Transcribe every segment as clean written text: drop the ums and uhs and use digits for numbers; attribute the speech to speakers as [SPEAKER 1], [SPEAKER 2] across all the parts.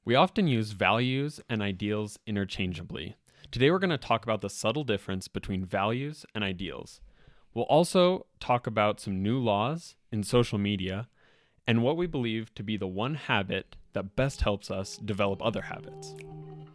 [SPEAKER 1] We often use values and ideals interchangeably. Today we're going to talk about the subtle difference between values and ideals. We'll also talk about some new laws in social media and what we believe to be the one habit that best helps us develop other habits.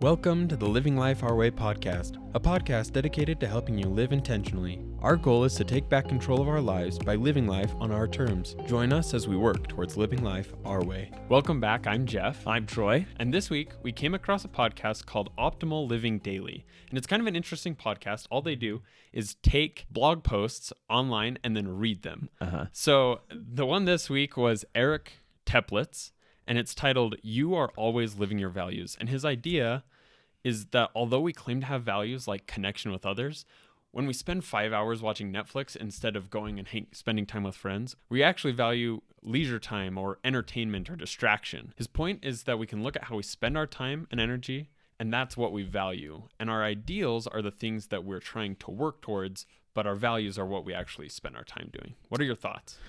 [SPEAKER 1] Welcome to the Living Life Our Way podcast, a podcast dedicated to helping you live intentionally. Our goal is to take back control of our lives by living life on our terms. Join us as we work towards living life our way. Welcome back. I'm Jeff.
[SPEAKER 2] I'm Troy.
[SPEAKER 1] And this week, we came across a podcast called Optimal Living Daily. And it's kind of an interesting podcast. All they do is take blog posts online and then read them. So the one this week was Eric Teplitz, and it's titled, You Are Always Living Your Values. And his idea is that although we claim to have values like connection with others, when we spend 5 hours watching Netflix instead of going and spending time with friends, we actually value leisure time or entertainment or distraction. His point is that we can look at how we spend our time and energy, and that's what we value. And our ideals are the things that we're trying to work towards, but our values are what we actually spend our time doing. What are your thoughts?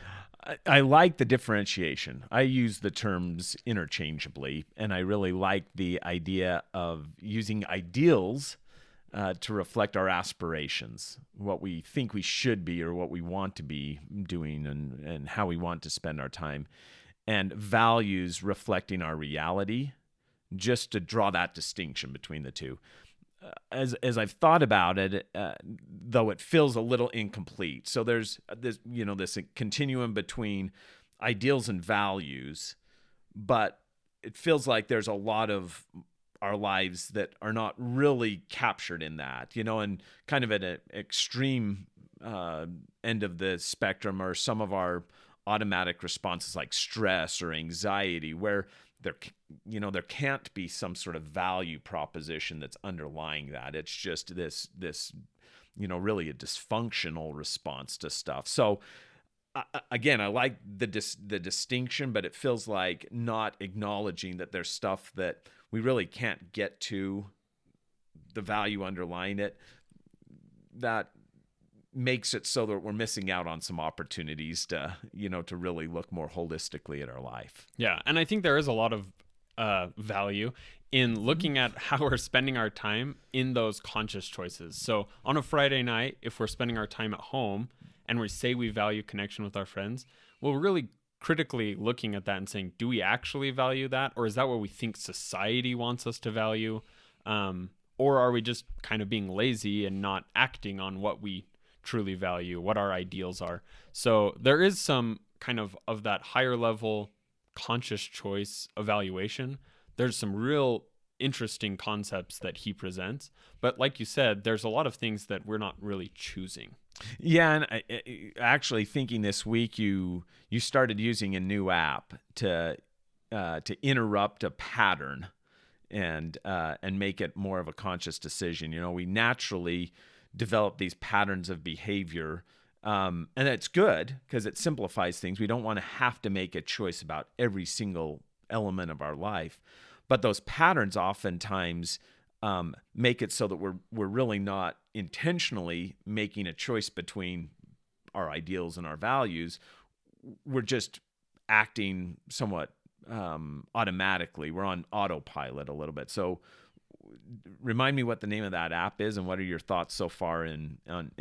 [SPEAKER 2] I like the differentiation. I use the terms interchangeably, and I really like the idea of using ideals to reflect our aspirations, what we think we should be or what we want to be doing and how we want to spend our time, and values reflecting our reality, just to draw that distinction between the two. As I've thought about it, though it feels a little incomplete. So there's this continuum between ideals and values, but it feels like there's a lot of our lives that are not really captured in that, and kind of at an extreme end of the spectrum are some of our automatic responses like stress or anxiety, where there can't be some sort of value proposition that's underlying that. It's just this really a dysfunctional response to stuff. So again, I like the distinction, but it feels like not acknowledging that there's stuff that we really can't get to the value underlying it, that makes it so that we're missing out on some opportunities to really look more holistically at our life.
[SPEAKER 1] Yeah, and I think there is a lot of value in looking at how we're spending our time in those conscious choices. So on a Friday night, if we're spending our time at home and we say we value connection with our friends, we're really critically looking at that and saying, do we actually value that? Or is that what we think society wants us to value? Or are we just kind of being lazy and not acting on what we truly value, what our ideals are? So there is some kind of that higher level conscious choice evaluation. There's some real interesting concepts that he presents, but like you said, there's a lot of things that we're not really choosing.
[SPEAKER 2] Yeah, and I actually thinking this week you started using a new app to interrupt a pattern and make it more of a conscious decision. We naturally develop these patterns of behavior, and it's good because it simplifies things. We don't want to have to make a choice about every single element of our life, but those patterns oftentimes make it so that we're really not intentionally making a choice between our ideals and our values. We're just acting somewhat automatically. We're on autopilot a little bit. So remind me what the name of that app is, and what are your thoughts so far in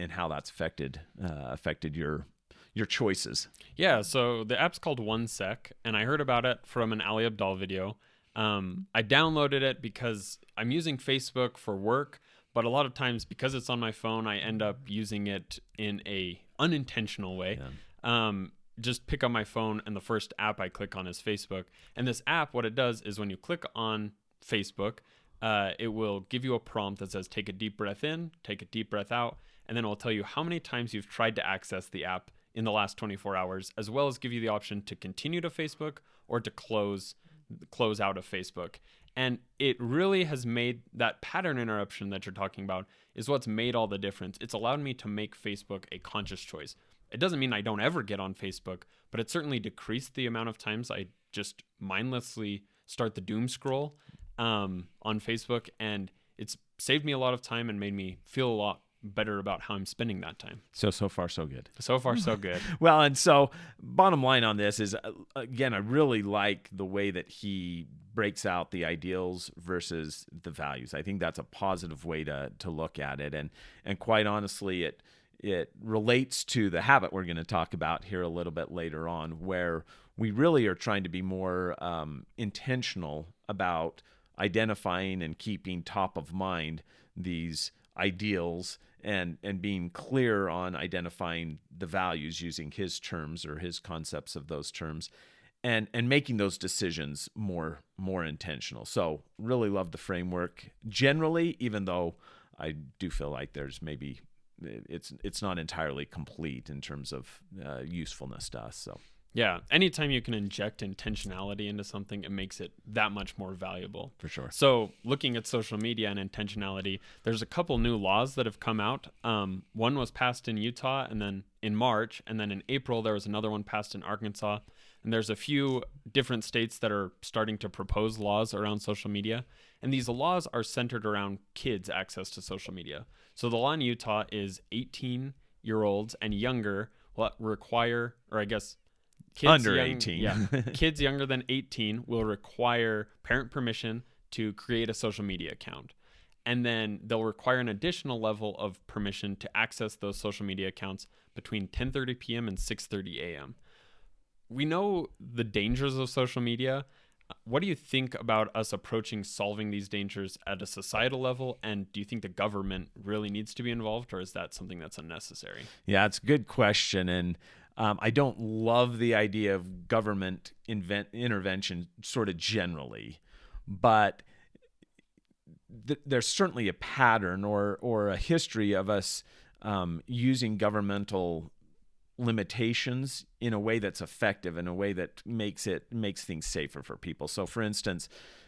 [SPEAKER 2] how that's affected your choices?
[SPEAKER 1] Yeah, so the app's called OneSec, and I heard about it from an Ali Abdaal video. I downloaded it because I'm using Facebook for work, but a lot of times because it's on my phone, I end up using it in a unintentional way. Yeah. Just pick up my phone, and the first app I click on is Facebook. And this app, what it does is when you click on Facebook, it will give you a prompt that says, take a deep breath in, take a deep breath out, and then it will tell you how many times you've tried to access the app in the last 24 hours, as well as give you the option to continue to Facebook or to close out of Facebook. And it really has made that pattern interruption that you're talking about is what's made all the difference. It's allowed me to make Facebook a conscious choice. It doesn't mean I don't ever get on Facebook, but it certainly decreased the amount of times I just mindlessly start the doom scroll on Facebook, and it's saved me a lot of time and made me feel a lot better about how I'm spending that time.
[SPEAKER 2] So far, so good.
[SPEAKER 1] So far, so good.
[SPEAKER 2] Well, and so bottom line on this is, again, I really like the way that he breaks out the ideals versus the values. I think that's a positive way to look at it. And quite honestly, it relates to the habit we're going to talk about here a little bit later on, where we really are trying to be more intentional about identifying and keeping top of mind these ideals and being clear on identifying the values using his terms or his concepts of those terms, and making those decisions more intentional. So really love the framework generally, even though I do feel like there's maybe it's not entirely complete in terms of usefulness to us. So
[SPEAKER 1] yeah, anytime you can inject intentionality into something, it makes it that much more valuable.
[SPEAKER 2] For sure.
[SPEAKER 1] So looking at social media and intentionality, there's a couple new laws that have come out. One was passed in Utah, and then in March, and then in April, there was another one passed in Arkansas. And there's a few different states that are starting to propose laws around social media. And these laws are centered around kids' access to social media. So the law in Utah is 18-year-olds and younger will require, or I guess kids
[SPEAKER 2] under 18.
[SPEAKER 1] Yeah, kids younger than 18 will require parent permission to create a social media account. And then they'll require an additional level of permission to access those social media accounts between 10:30 p.m. and 6:30 a.m. We know the dangers of social media. What do you think about us approaching solving these dangers at a societal level? And do you think the government really needs to be involved, or is that something that's unnecessary?
[SPEAKER 2] Yeah, it's a good question. And I don't love the idea of government intervention sort of generally, but there's certainly a pattern or a history of us using governmental limitations in a way that's effective, in a way that makes things safer for people. So for instance,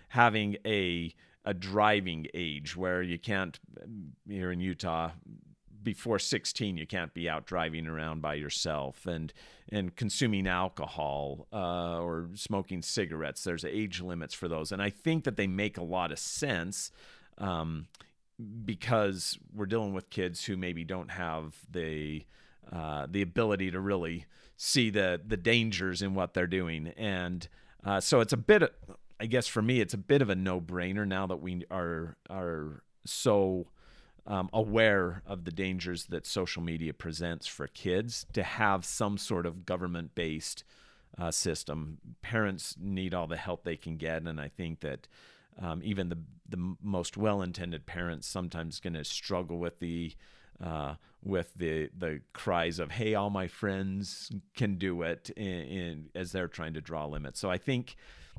[SPEAKER 2] having a driving age where you can't, here in Utah, before 16 you can't be out driving around by yourself, and consuming alcohol or smoking cigarettes. There's age limits for those, and I think that they make a lot of sense because we're dealing with kids who maybe don't have the ability to really see the dangers in what they're doing. And so it's a bit, I guess for me, it's a bit of a no-brainer now that we are so aware of the dangers that social media presents for kids, to have some sort of government-based system. Parents need all the help they can get, and I think that even the most well-intended parents sometimes going to struggle with the cries of, hey, all my friends can do it, as they're trying to draw limits. So I think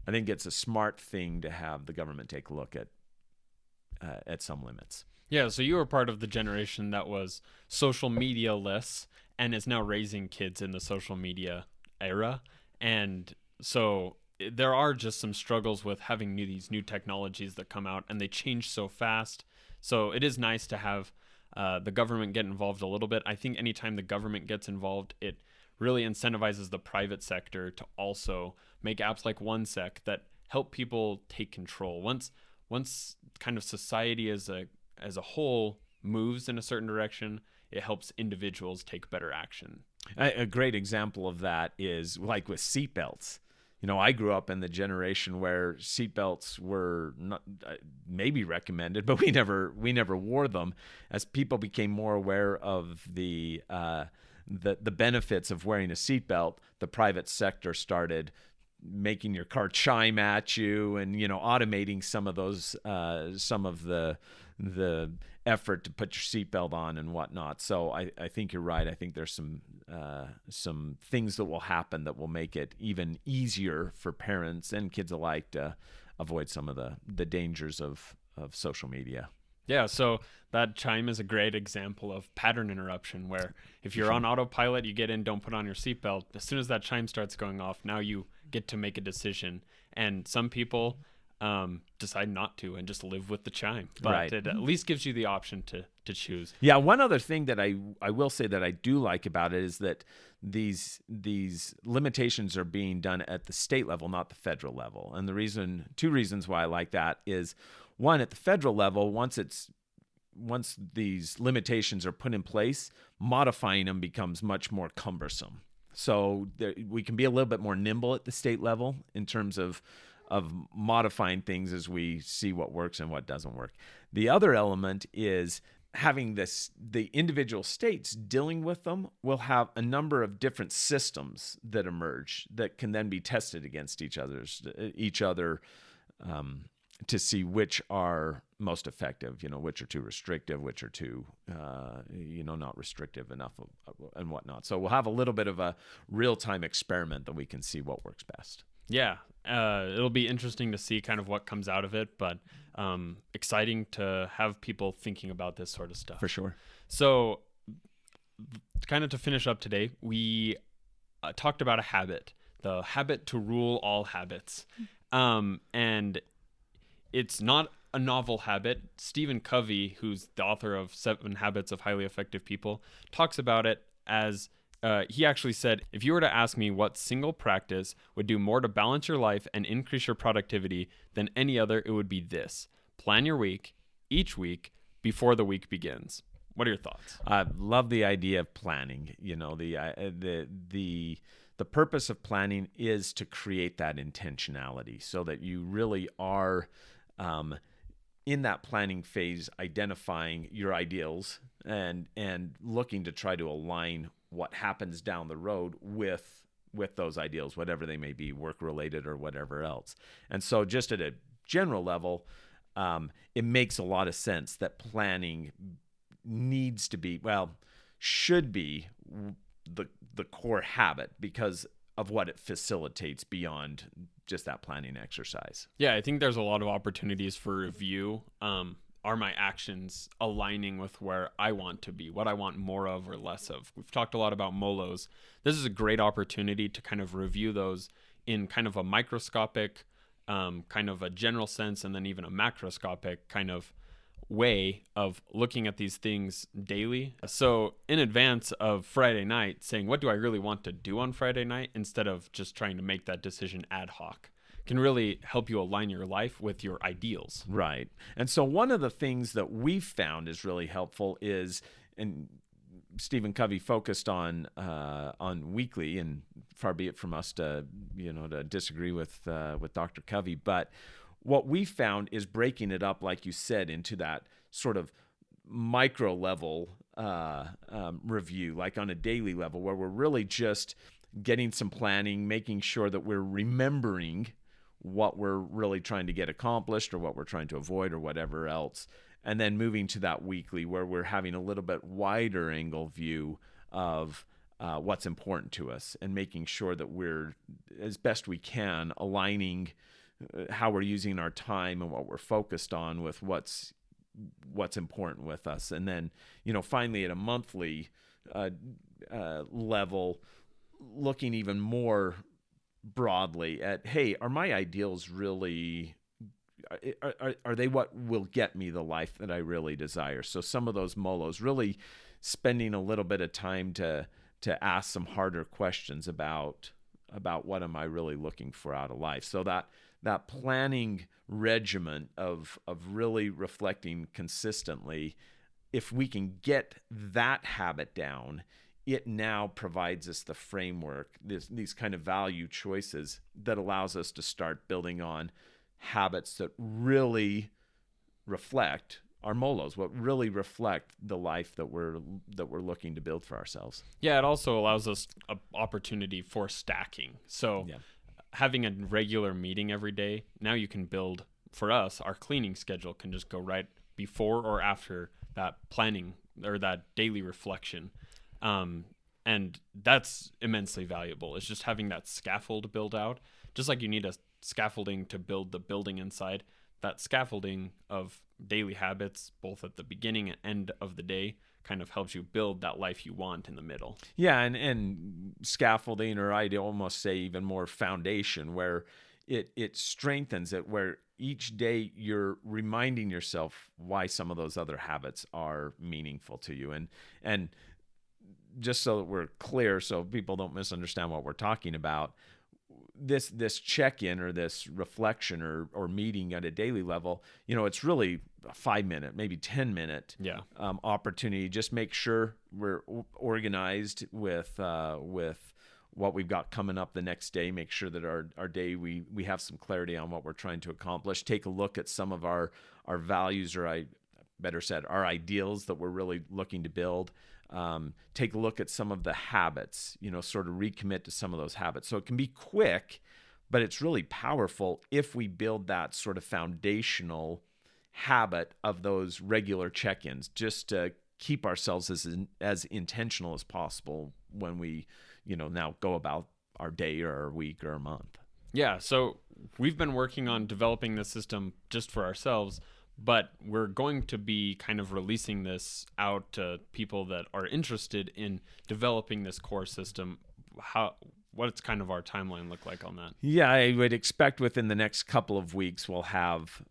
[SPEAKER 2] it's a smart thing to have the government take a look at some limits.
[SPEAKER 1] Yeah, so you were part of the generation that was social media-less and is now raising kids in the social media era. And so there are just some struggles with having these new technologies that come out, and they change so fast. So it is nice to have the government get involved a little bit. I think anytime the government gets involved, it really incentivizes the private sector to also make apps like OneSec that help people take control. Once kind of society as a whole moves in a certain direction, it helps individuals take better action.
[SPEAKER 2] A great example of that is like with seatbelts. You know, I grew up in the generation where seatbelts were not maybe recommended, but we never wore them. As people became more aware of the benefits of wearing a seatbelt, the private sector started making your car chime at you, and automating some of those some of the effort to put your seatbelt on and whatnot. So I think you're right. I think there's some things that will happen that will make it even easier for parents and kids alike to avoid some of the dangers of social media.
[SPEAKER 1] Yeah, so that chime is a great example of pattern interruption, where if you're on autopilot, you get in, don't put on your seatbelt. As soon as that chime starts going off, now you get to make a decision. And some people decide not to and just live with the chime. But
[SPEAKER 2] right.
[SPEAKER 1] It at least gives you the option to choose.
[SPEAKER 2] Yeah, one other thing that I will say that I do like about it is that these limitations are being done at the state level, not the federal level. And two reasons why I like that is, one, at the federal level, once it's these limitations are put in place, modifying them becomes much more cumbersome. So we can be a little bit more nimble at the state level in terms of modifying things as we see what works and what doesn't work. The other element is having the individual states dealing with them will have a number of different systems that emerge that can then be tested against each other to see which are most effective, which are too restrictive, which are too, not restrictive enough and whatnot. So we'll have a little bit of a real-time experiment that we can see what works best.
[SPEAKER 1] Yeah, it'll be interesting to see kind of what comes out of it, but exciting to have people thinking about this sort of stuff.
[SPEAKER 2] For sure.
[SPEAKER 1] So kind of to finish up today, we talked about a habit, the habit to rule all habits. And it's not a novel habit. Stephen Covey, who's the author of 7 Habits of Highly Effective People, talks about it as he actually said, if you were to ask me what single practice would do more to balance your life and increase your productivity than any other, it would be this. Plan your week, each week, before the week begins. What are your thoughts?
[SPEAKER 2] I love the idea of planning. The purpose of planning is to create that intentionality so that you really are in that planning phase identifying your ideals and looking to try to align what happens down the road with those ideals, whatever they may be, work related or whatever else. And so just at a general level, it makes a lot of sense that planning needs to be, should be the core habit because of what it facilitates beyond just that planning exercise.
[SPEAKER 1] Yeah, I think there's a lot of opportunities for review. Are my actions aligning with where I want to be, what I want more of or less of? We've talked a lot about MOLOs. This is a great opportunity to kind of review those in kind of a microscopic, kind of a general sense, and then even a macroscopic kind of way of looking at these things daily. So in advance of Friday night, saying, what do I really want to do on Friday night, instead of just trying to make that decision ad hoc, can really help you align your life with your ideals.
[SPEAKER 2] Right. And so one of the things that we've found is really helpful is, and Stephen Covey focused on weekly, and far be it from us to disagree with Dr. Covey, but what we found is breaking it up, like you said, into that sort of micro level review, like on a daily level, where we're really just getting some planning, making sure that we're remembering what we're really trying to get accomplished or what we're trying to avoid or whatever else. And then moving to that weekly where we're having a little bit wider angle view of what's important to us and making sure that we're, as best we can, aligning how we're using our time and what we're focused on with what's important with us. And then, finally at a monthly level, looking even more broadly at, hey, are my ideals really, are they what will get me the life that I really desire? So some of those MOLOs, really spending a little bit of time to ask some harder questions about what am I really looking for out of life. So that planning regimen of really reflecting consistently, if we can get that habit down, it now provides us the framework, these kind of value choices that allows us to start building on habits that really reflect our MOLOs, what really reflect the life that we're looking to build for ourselves.
[SPEAKER 1] Yeah, it also allows us an opportunity for stacking. So having a regular meeting every day, now you can build, for us, our cleaning schedule can just go right before or after that planning or that daily reflection. And that's immensely valuable. It's just having that scaffold build out, just like you need a scaffolding to build the building inside. That scaffolding of daily habits, both at the beginning and end of the day, kind of helps you build that life you want in the middle.
[SPEAKER 2] Yeah, and scaffolding, or I'd almost say even more foundation, where it strengthens it, where each day you're reminding yourself why some of those other habits are meaningful to you. And just so that we're clear, so people don't misunderstand what we're talking about, this check-in or this reflection or meeting at a daily level, it's really a 5-minute, maybe 10-minute opportunity. Just make sure we're organized with what we've got coming up the next day. Make sure that our day, we have some clarity on what we're trying to accomplish. Take a look at some of our values, or better said, our ideals that we're really looking to build. Take a look at some of the habits, sort of recommit to some of those habits. So it can be quick, but it's really powerful if we build that sort of foundational habit of those regular check-ins, just to keep ourselves as intentional as possible when we, now go about our day or our week or our month.
[SPEAKER 1] Yeah. So we've been working on developing this system just for ourselves, but we're going to be kind of releasing this out to people that are interested in developing this core system. What's kind of our timeline look like on that?
[SPEAKER 2] Yeah, I would expect within the next couple of weeks we'll have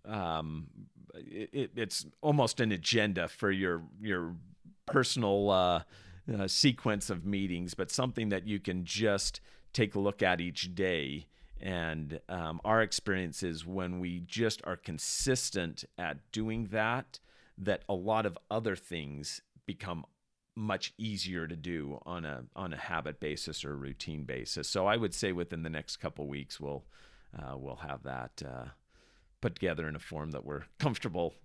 [SPEAKER 2] it's almost an agenda for your personal sequence of meetings, but something that you can just take a look at each day. And our experience is when we just are consistent at doing that a lot of other things become much easier to do on a habit basis or routine basis. So I would say within the next couple of weeks we'll have that put together in a form that we're comfortable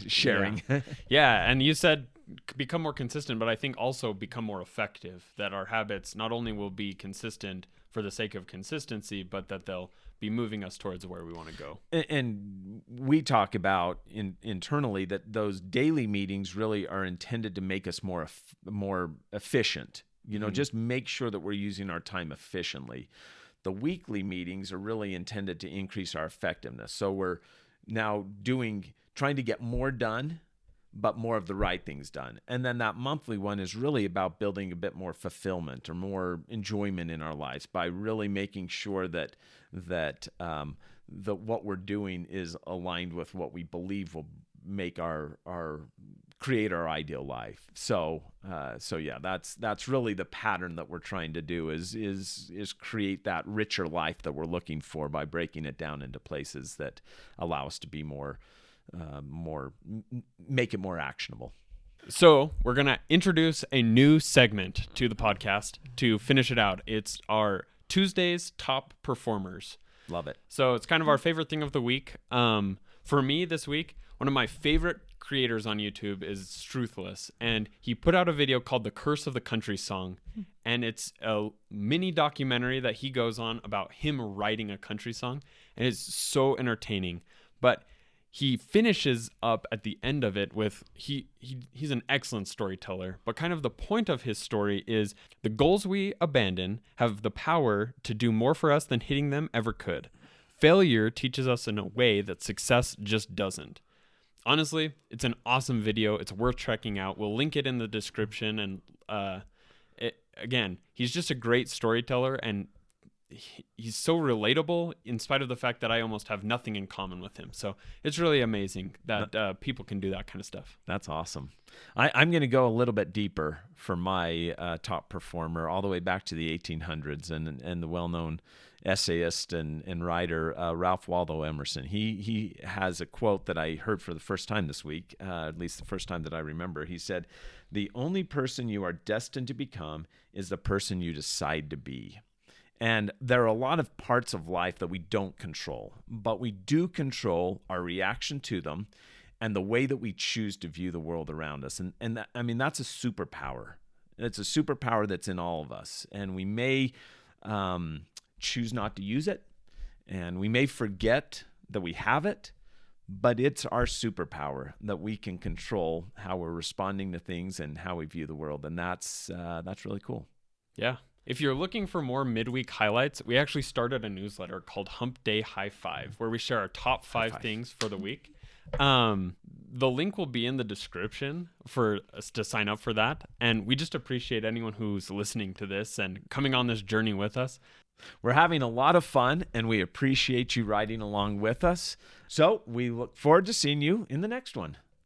[SPEAKER 2] sharing.
[SPEAKER 1] Yeah, and you said become more consistent, but I think also become more effective, that our habits not only will be consistent for the sake of consistency, but that they'll be moving us towards where we want to go.
[SPEAKER 2] And we talk about internally that those daily meetings really are intended to make us more efficient. Just make sure that we're using our time efficiently. The weekly meetings are really intended to increase our effectiveness. So we're now trying to get more done, but more of the right things done. And then that monthly one is really about building a bit more fulfillment or more enjoyment in our lives by really making sure that what we're doing is aligned with what we believe will make create our ideal life. So yeah, that's really the pattern that we're trying to do is create that richer life that we're looking for by breaking it down into places that allow us to be make it more actionable.
[SPEAKER 1] So we're going to introduce a new segment to the podcast to finish it out. It's our Tuesday's Top Performers.
[SPEAKER 2] Love it.
[SPEAKER 1] So it's kind of our favorite thing of the week. For me this week, one of my favorite creators on YouTube is Struthless, and he put out a video called The Curse of the Country Song, and it's a mini documentary that he goes on about him writing a country song, and it's so entertaining. But he finishes up at the end of it with he's an excellent storyteller, but kind of the point of his story is the goals we abandon have the power to do more for us than hitting them ever could. Failure teaches us in a way that success just doesn't. Honestly, it's an awesome video. It's worth checking out. We'll link it in the description. And again, he's just a great storyteller, and he's so relatable in spite of the fact that I almost have nothing in common with him. So it's really amazing that people can do that kind of stuff.
[SPEAKER 2] That's awesome. I'm going to go a little bit deeper for my top performer, all the way back to the 1800s and the well-known essayist and writer Ralph Waldo Emerson. He has a quote that I heard for the first time this week, at least the first time that I remember. He said, "The only person you are destined to become is the person you decide to be." And there are a lot of parts of life that we don't control, but we do control our reaction to them and the way that we choose to view the world around us. And that, I mean, that's a superpower. It's a superpower that's in all of us. And we may choose not to use it, and we may forget that we have it, but it's our superpower that we can control how we're responding to things and how we view the world. And that's really cool.
[SPEAKER 1] Yeah. If you're looking for more midweek highlights, we actually started a newsletter called Hump Day High Five, where we share our top five things for the week. The link will be in the description for us to sign up for that. And we just appreciate anyone who's listening to this and coming on this journey with us.
[SPEAKER 2] We're having a lot of fun, and we appreciate you riding along with us. So we look forward to seeing you in the next one.